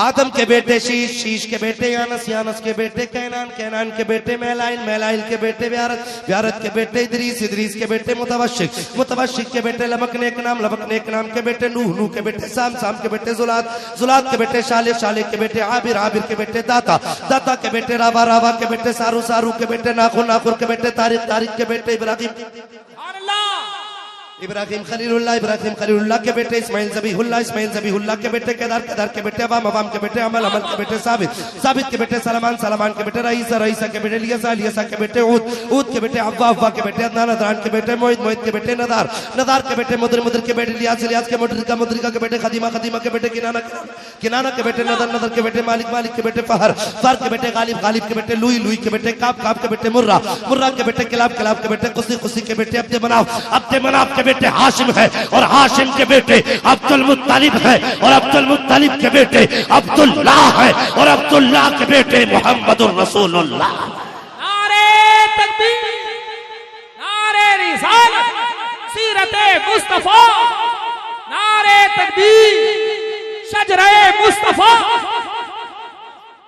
आदम के बेटे शीश, शीश के बेटे यानस, यानस के बेटे कैनान, कैनान के बेटे महलाइल, महलाइल के बेटे व्यारत, व्यारत के बेटे इदरीस, इदरीस के बेटे मुतवशिक, मुतवशिक के बेटे लबक नेक नाम, लबक नेक नाम के बेटे नूह, नूह के बेटे साम, साम के बेटे जुलात, जुलात के बेटे शाले, शाले के बेटे आबिर, आबिर के बेटे दाता, दाता के बेटे रावा, रावा के बेटे सारू, सारू के बेटे नाखुर, नाखुर के बेटे तारिक, तारिक के बेटे इब्राहिम, इब्राहिम खलीलुल्लाह, इब्राहिम खलीलुल्लाह के बेटे इस्माइल ज़बीहुल्लाह, इस्माइल ज़बीहुल्लाह के बेटे केदार, केदार के बेटे अवाम, अवाम के बेटे अमल, अमल के बेटे साबित, साबित के बेटे सलमान, सलमान के बेटे रईसा, रईसा के बेटे लियसा, लियसा के बेटे ऊद, ऊद के बेटे अव्वा, अव्वा के बेटे अदनान, अदनान के बेटे मोहित, मोहित के बेटे नदार, नदार के बेटे मुद्र, मुद्र के बेटे लियास, लियास के मुद्रिका, मुद्रिका के बेटे खदीमा, खदीमा के बेटे किनाना, किनाना के बेटे नदर, नदर के बेटे मालिक, मालिक के बेटे फहर, फहर के बेटे गालिब, गालिब के बेटे लुई, लुई के बेटे काब, काब के बेटे मुर्रा, मुर्रा के बेटे किलाब, किलाब के बेटे कुसी, कुसी के बेटे अब्दे मनाफ, अब्दे मनाफ के बेटे हाशिम है और हाशिम के बेटे अब्दुल मुत्तलिब है और अब्दुल मुत्तलिब के बेटे अब्दुल्लाह है और अब्दुल्लाह के बेटे मुहम्मदुर रसूलुल्लाह। नारे तकबीर, नारे रिसालत, सीरते मुस्तफा, नारे तकबीर, शजरे मुस्तफा।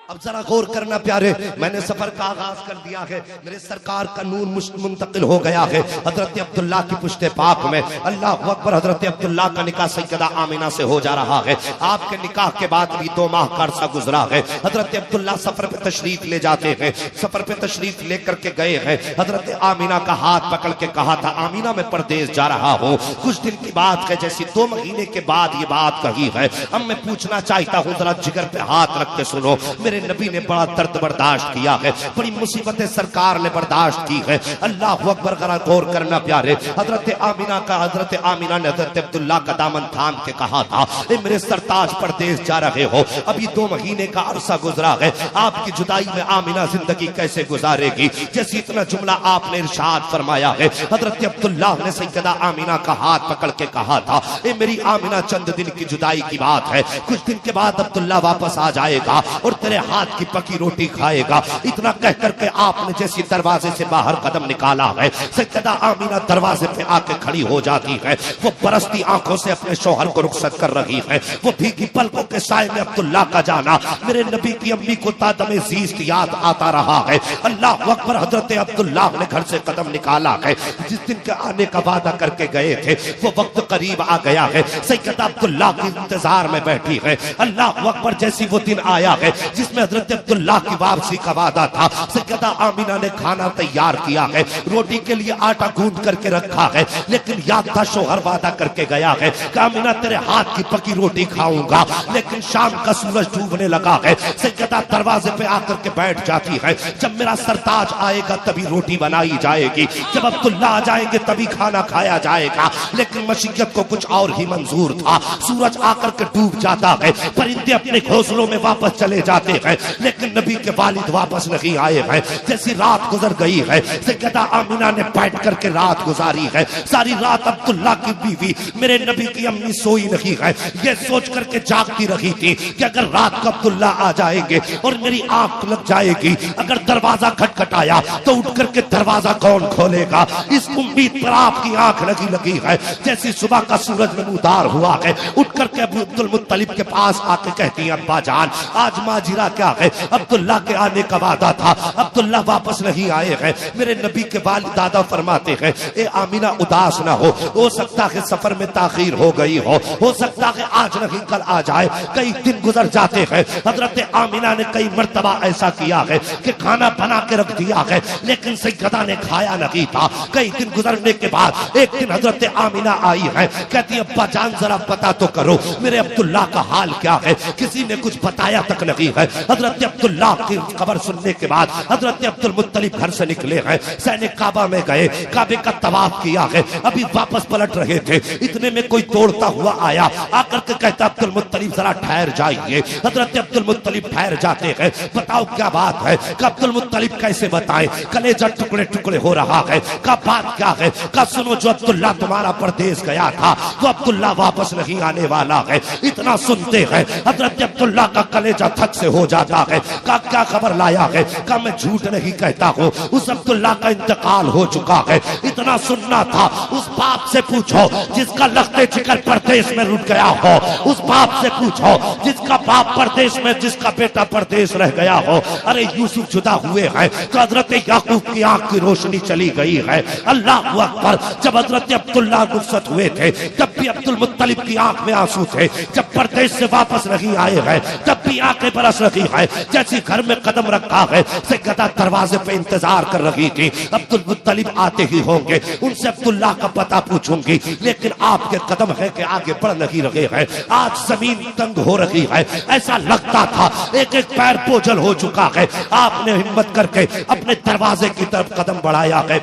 अब जरा गौर करना प्यारे, मैंने सफर का आगाज कर दिया है, मेरे सरकार का नूर मुंतकिल हो गया है हजरत अब्दुल्लाह की पुश्ते पाक में। अल्लाह अकबर। हजरत अब्दुल्लाह का निकाह सैयदा आमिना से हो जा रहा है। आपके निकाह के बाद भी 2 माह का अरसा गुजरा है। हजरत अब्दुल्लाह सफर पे तशरीफ ले जाते हैं, सफर पे तशरीफ लेकर के गए हैं। हजरत आमिना का हाथ पकड़ के कहा था, आमिना मैं परदेश जा रहा हूँ। कुछ दिन की बात है, जैसी 2 महीने के बाद ये बात कही है। अब मैं पूछना चाहता हूँ, जरा जिगर पे हाथ रख के सुनो, मेरे नबी ने बड़ा दर्द बर्दाश्त किया है, बड़ी मुसीबतें सरकार ने बर्दाश्त की है। अल्लाह अकबर। जरा गौर करना प्यारे, हजरत आमिना ने हजरत अब्दुल्लाह का दामन थाम के कहा था, ए मेरे सरताज परदेश जा रहे हो, अभी 2 महीने का अरसा गुजरा है, आपकी जुदाई में आमिना जिंदगी कैसे गुजारेगी। जैसे इतना जुमला आपने इरशाद फरमाया है, हजरत अब्दुल्लाह ने सैयदा आमिना का हाथ पकड़ के कहा था, ए मेरी आमिना चंद दिन की जुदाई की बात है, कुछ दिन के बाद अब्दुल्लाह वापस आ जाएगा और तेरे हाथ की पकी रोटी खाएगा। इतना कह करके आपने जैसी दरवाजे से बाहर कदम निकाला है, सैयदा आमिना दरवाजे पे आके खड़ी हो जाती है। वो बरसती आंखों से अपने शौहर को रुखसत कर रही है। वो भीगी पलकों के साए में अब्दुल्लाह का जाना मेरे नबी की अम्मी को तादमे ज़ीस्त याद आता रहा है। अल्लाह अकबर। हजरत अब्दुल्लाह ने घर से कदम निकाला है, जिस दिन के आने का वादा करके गए थे वो वक्त करीब आ गया है। सैयदा अब्दुल्लाह के इंतजार में बैठी है। अल्लाह अकबर। जैसी वो दिन आया है जिसमें हजरत अब्दुल्लाह की वापसी का वादा था, सैयदा आमिना ने खाना तैयार किया है, रोटी के लिए आटा गूंद करके रखा है, लेकिन याद था शौहर वादा करके गया है कि आमिना तेरे हाथ की पकी रोटी खाऊंगा। लेकिन शाम का सूरज डूबने लगा है। सैयदा दरवाजे पे आकर के बैठ जाती है, जब मेरा सरताज आएगा तभी रोटी बनाई जाएगी, जब अब्दुल्लाह आ जाएंगे तभी खाना खाया जाएगा। लेकिन मशीयत को कुछ और ही मंजूर था। सूरज आकर के डूब जाता है, परिंदे अपने घोंसलों में वापस चले जाते हैं, लेकिन नबी के वालिद वापस नहीं आए हैं। जैसी रात गुजर गई है, सैयदा आमिना ने बैठ करके रात गुजारी है। सारी रात अब्दुल्लाह की बीवी मेरे नबी की अम्मी सोई नहीं है। ये सोच करके जागती रही थी कि अगर रात को अब्दुल्लाह आ जाएंगे और मेरी आंख लग जाएगी, अगर दरवाजा खटखटाया तो उठ करके दरवाजा कौन खोलेगा। इस उम्मीद पर आपकी आंख लगी लगी है। जैसी सुबह का सूरज नमूदार हुआ है, उठ करके अब्दुल मुत्तलिब के पास आके कहती है, अब्बा जान आज माजिरा क्या है, अब्दुल्लाह के आने का वादा था, अब्दुल्लाह वापस नहीं आए हैं। मेरे नबी के वालिद दादा फरमाते हैं, ए आमिना उदास ना हो सकता है सफर में ताखीर हो गई हो सकता है आज नहीं कल आ जाए। कई दिन गुजर जाते हैं। हजरत आमिना ने कई मर्तबा ऐसा किया है कि खाना बना के रख दिया है, लेकिन सैयदा ने खाया नहीं था। कई दिन गुजरने के बाद एक दिन हजरत आमिना आई है, कहती अब्बा जान जरा पता तो करो मेरे अब्दुल्लाह का हाल क्या है, किसी ने कुछ बताया तक नहीं है। हजरत अब्दुल्लाह की खबर सुनने के बाद हजरत अब्दुल मुत्तलिब घर से निकले हैं, सैनिक काबा में गए, काबे का तवाफ किया है, अभी वापस पलट रहे थे, इतने में कोई दौड़ता हुआ आया, आकर के कहता अब्दुल मुत्तलिब जरा ठहर जाइए। हजरत अब्दुल मुत्तलिब ठहर जाते हैं। बताओ क्या बात है? कि अब्दुल मुत्तलिब कैसे बताएं, कलेजा टुकड़े टुकड़े हो रहा है। का बात क्या है? का सुनो जो अब्दुल्लाह तुम्हारा परदेश गया था वो अब्दुल्ला वापस नहीं आने वाला है। इतना सुनते हैं हजरत अब्दुल्ला का कलेजा थक से हो जाता है। का क्या खबर लाया है? का मैं झूठ नहीं कहता हूँ, उस अब्दुल्ला का इंतकाल हो चुका है। इतना सुनना था, उस बाप से पूछो जिसका लखते जिगर परदेश में रुक गया हो, उस बाप से पूछो जिसका बाप परदेश में, जिसका बेटा परदेश रह गया हो। अरे यूसुफ जुदा हुए हैं तो हजरत याकूब की आंख की रोशनी चली गई है। अल्लाह अकबर। जब हजरत अब्दुल्ला रुखसत हुए थे तब भी अब्दुल मुत्तलिब की आंख में आंसू थे। जब परदेश से वापस नहीं आए हैं तब भी आंखें बरस रही है। जैसे घर में कदम रखा है से गदा दरवाजे पे इंतजार कर रही थी, अब्दुल मुत्तलिब आते ही होंगे, उनसे अब्दुल्ला का पता पूछूंगी। लेकिन आपके कदम है कि आगे बढ़ नहीं रहे हैं। आज जमीन तंग हो रही है, ऐसा लगता था एक एक पैर बोझल हो चुका है। आपने हिम्मत करके अपने दरवाजे की तरफ कदम बढ़ाया है।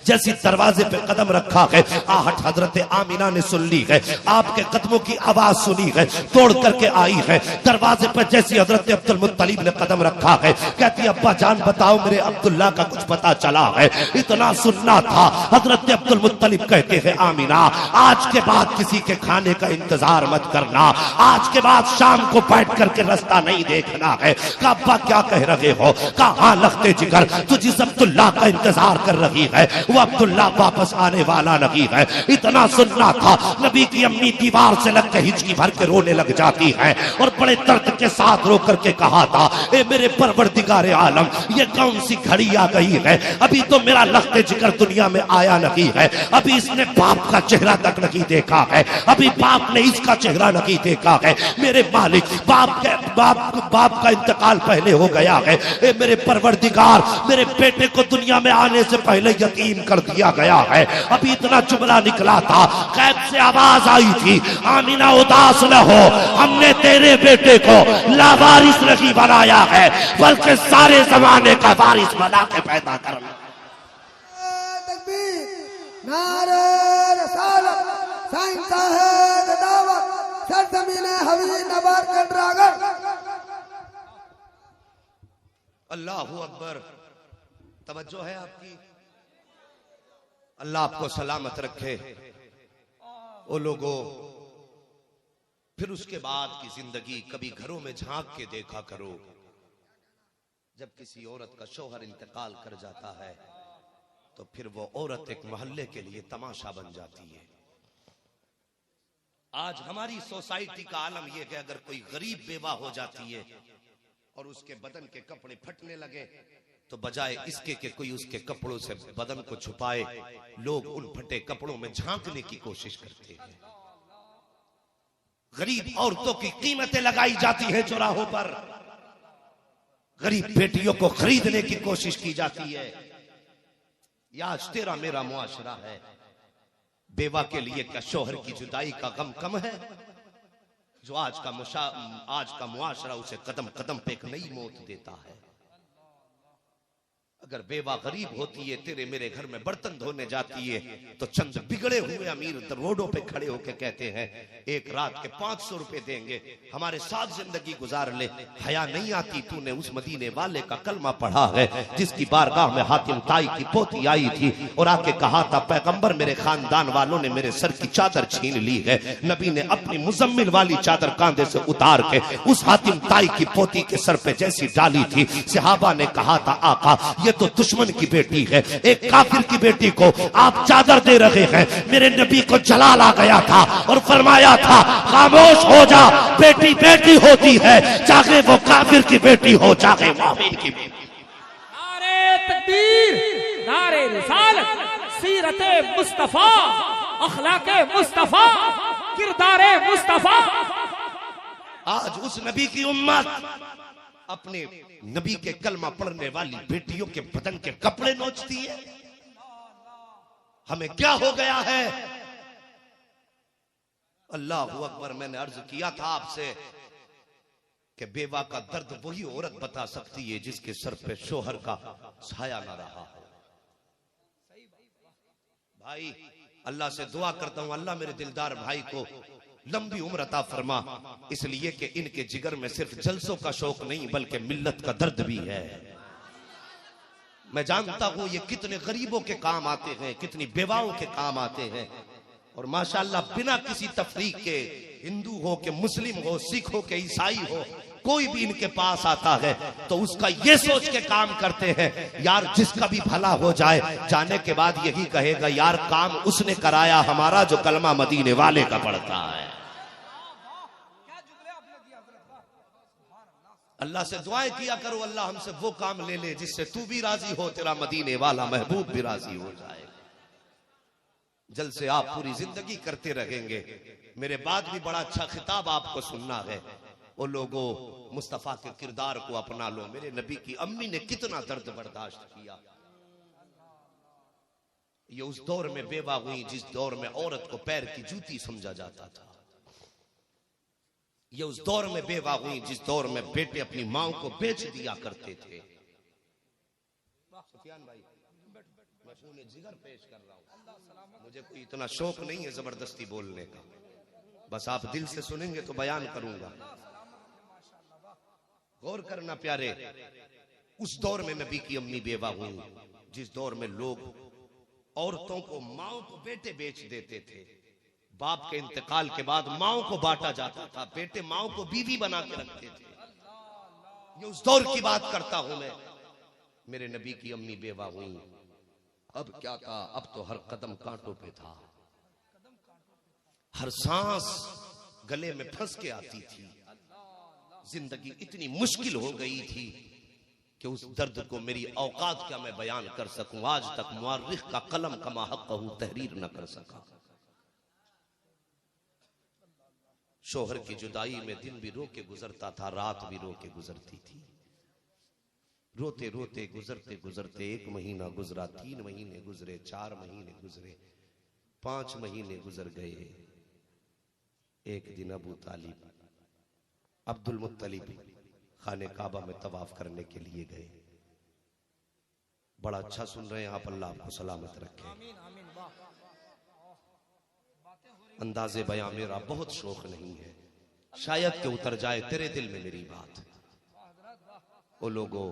जैसी दरवाजे पे कदम रखा है, आहट हजरत आमिना ने सुन ली है, आपके कदमों की आवाज सुनी है, तोड़ करके आई है। दरवाजे पर जैसी हजरत अब्दुल मुत्तलिब ने कदम रखा है, कहती अब्बा जान बताओ मेरे अब्दुल्ला का कुछ पता चला है? इतना सुनना था। हजरत अब्दुल मुत्तलिब कहते हैं आमिना आज के बाद किसी के खाने का इंतजार मत करना, आज के बाद शाम को बैठ करके रास्ता नहीं देखना है। का अब्बा क्या कह रहे हो? कहा लखते जिगर तू जिस अब्दुल्ला का इंतजार कर रही है वो अब्दुल्ला वापस आने वाला नहीं है। इतना सुनना था। नबी की अम्मी दीवार से लग के हिचकी भर के रोने लग जाती है और बड़े दर्द के साथ रो करके कहा था ए मेरे परवरदिगारे आलम ये कौन सी घड़ी आ गई है? अभी तो मेरा लखते जिगर दुनिया में आया नहीं है, अभी इसने बाप का चेहरा तक नहीं देखा है, अभी बाप ने इसका चेहरा नहीं देखा है। मेरे मालिक बाप का इंतकाल पहले हो गया है। ए मेरे परवरदिगार मेरे बेटे को दुनिया में आने से पहले यतीम कर दिया गया है। अभी इतना जुमला निकला था, कैब से आवाज आई थी आमिना उदास न हो, हमने तेरे बेटे को लावारिस नहीं बनाया है बल्कि सारे जमाने का वारिस बना के पैदा करना। नारे रसालत साईं साहेब दावत सरजमीने हवी नवार के ड्रागन। अल्लाहू अकबर। तवज्जो है आपकी? अल्लाह आपको सलामत रखे। ओ लोगों, फिर उसके बाद की जिंदगी कभी घरों में झांक के देखा करो। जब किसी औरत का शौहर इंतकाल कर जाता है तो फिर वो औरत एक मोहल्ले के लिए तमाशा बन जाती है। आज हमारी सोसाइटी का आलम यह कि अगर कोई गरीब बेवा हो जाती है और उसके बदन के कपड़े फटने लगे तो बजाय इसके कि कोई उसके कपड़ों से बदन को छुपाए, लोग उन फटे कपड़ों में झांकने की कोशिश करते हैं। गरीब औरतों की कीमतें लगाई जाती हैं चौराहों पर, गरीब बेटियों को खरीदने की कोशिश की जाती है। यह आज तेरा मेरा मुआशरा है। बेवा के लिए क्या शौहर की जुदाई का गम कम है? जो आज का मुआशरा उसे कदम कदम पे एक नई मौत देता है। अगर बेवा गरीब होती है, तेरे मेरे घर में बर्तन धोने जाती है तो चंद बिगड़े हुए अमीर रोडों पे खड़े होके कहते हैं एक रात के 500 रुपए देंगे, हमारे साथ जिंदगी गुजार ले। हया नहीं आती? तूने उस मदीने वाले का कलमा पढ़ा है जिसकी बारगाह में हातिम ताई की पोती आई थी और आके कहा था पैगंबर मेरे खानदान वालों ने मेरे सर की चादर छीन ली है। नबी ने अपनी मुजम्मिल वाली चादर कांधे से उतार के उस हातिम ताई की पोती के सर पे जैसी डाली थी, सहाबा ने कहा था आका ये तो दुश्मन की बेटी है, एक काफिर की बेटी को आप चादर दे रहे हैं। मेरे नबी को जलाल आ गया था और फरमाया था खामोश हो जा, बेटी बेटी होती है, चाहे वो काफिर की बेटी हो चाहे मोमिन की बेटी। नारे तकबीर, नारे रिसालत, सीरते मुस्तफा, अखलाके मुस्तफा, किरदारे मुस्तफा। आज उस नबी की उम्मत अपने नबी के कलमा पढ़ने वाली बेटियों के बदन के कपड़े नोचती है। हमें क्या हो गया है? अल्लाह अकबर। मैंने अर्ज किया था आपसे कि बेवा का दर्द वही औरत बता सकती है जिसके सर पे शोहर का छाया ना रहा हो। भाई अल्लाह से दुआ करता हूं अल्लाह मेरे दिलदार भाई को लंबी उम्र अता फरमा, इसलिए कि इनके जिगर में सिर्फ जलसों का शौक नहीं बल्कि मिल्लत का दर्द भी है। मैं जानता हूं ये कितने गरीबों के काम आते हैं, कितनी बेवाओं के काम आते हैं, और माशाअल्लाह बिना किसी तफरीक के, हिंदू हो के मुस्लिम हो, सिख हो के ईसाई हो, कोई भी इनके पास आता है तो उसका ये सोच के काम करते हैं यार जिसका भी भला हो जाए, जाने के बाद यही कहेगा यार काम उसने कराया हमारा जो कलमा मदीने वाले का पड़ता है। अल्लाह से दुआएं किया करो, अल्लाह हमसे वो काम ले ले जिससे तू भी राजी हो, तेरा मदीने वाला महबूब भी राजी हो जाए। जल्द से आप पूरी जिंदगी करते रहेंगे। मेरे बाद भी बड़ा अच्छा खिताब आपको सुनना है। वो लोगों मुस्तफा के किरदार को अपना लो। मेरे नबी की अम्मी ने कितना दर्द बर्दाश्त किया। ये उस दौर में बेवा हुई जिस दौर में औरत को पैर की जूती समझा जाता था। ये उस दौर में बेवा हुई जिस दौर में बेटे अपनी मां को बेच दिया करते थे। सुफियान भाई, मैं खून जिगर पेश कर रहा हूं, मुझे कोई इतना शौक नहीं है जबरदस्ती बोलने का, बस आप दिल से सुनेंगे तो बयान करूंगा। गौर करना प्यारे, उस दौर में नबी की अम्मी बेवा हुई जिस दौर में लोग औरतों को, माओ को बेटे बेच देते थे। बाप के इंतकाल के बाद माओ को बांटा जाता था, बेटे माओ को बीवी बना के रखते थे। ये उस दौर की बात करता हूं मैं। मेरे नबी की अम्मी बेवा हुई। अब क्या था, अब तो हर कदम कांटों पे था, हर सांस गले में फंस के आती थी। जिंदगी इतनी मुश्किल हो गई थी कि उस दर्द को मेरी औकात क्या मैं बयान कर सकूं। आज तक मुअर्रिख का कलम कमा हक़हू तहरीर न कर सका। शोहर की जुदाई में दिन भी रो के गुजरता था, रात भी रो के गुजरती थी। रोते रोते गुजरते गुजरते 1 महीना गुजरा, 3 महीने गुजरे, 4 महीने गुजरे, 5 महीने गुजर गए। एक दिन अबू तालिब अब्दुल मुत्तलिब खाने काबा में तवाफ करने के लिए गए। बड़ा अच्छा सुन रहे हैं आप, अल्लाह आपको सलामत रखे। अंदाजे बयां मेरा बहुत शौक नहीं है, शायद के उतर जाए तेरे दिल में मेरी बात। वो लोगों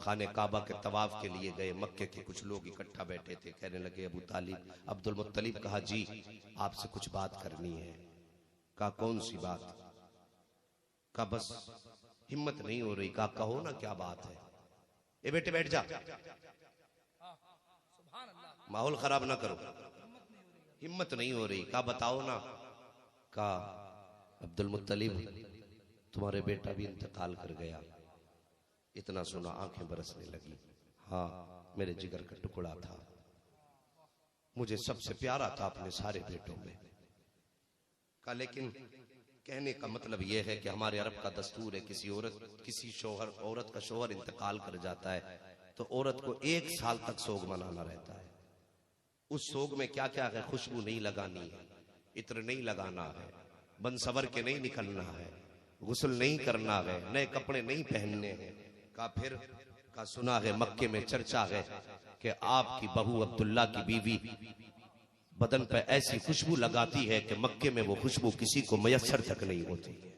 खाने काबा के तवाफ के लिए गए। मक्के के कुछ लोग इकट्ठा बैठे थे, कहने लगे अबू तालिब, अब्दुल मुत्तलिब कहा जी आपसे कुछ बात करनी है। कहा कौन सी बात? कहा बस हिम्मत नहीं हो रही। कहा कहो ना क्या बात है। ए बेटे बैठ जा, माहौल खराब ना करो, हिम्मत नहीं हो रही। कहा बताओ ना। कहा अब्दुल मुत्तलिब तुम्हारे बेटा भी इंतकाल कर गया। इतना सुना आंखें बरसने लगी। हाँ मेरे जिगर का टुकड़ा था, मुझे सबसे प्यारा था अपने सारे बेटों में। कहा लेकिन कहने का मतलब यह है कि हमारे अरब का दस्तूर है, किसी औरत का शोहर इंतकाल कर जाता है तो औरत को 1 साल तक सोग मनाना रहता है। उस सोग में क्या क्या है, खुशबू नहीं लगानी है, इत्र नहीं लगाना है, बनसवर के नहीं निकलना है, गुस्ल नहीं करना है, नए कपड़े नहीं पहनने हैं। का फिर का सुना है मक्के में चर्चा है कि आपकी बहू अब्दुल्ला की बीवी बदन पर ऐसी खुशबू लगाती है कि मक्के में वो खुशबू किसी को मयस्सर तक नहीं होती है।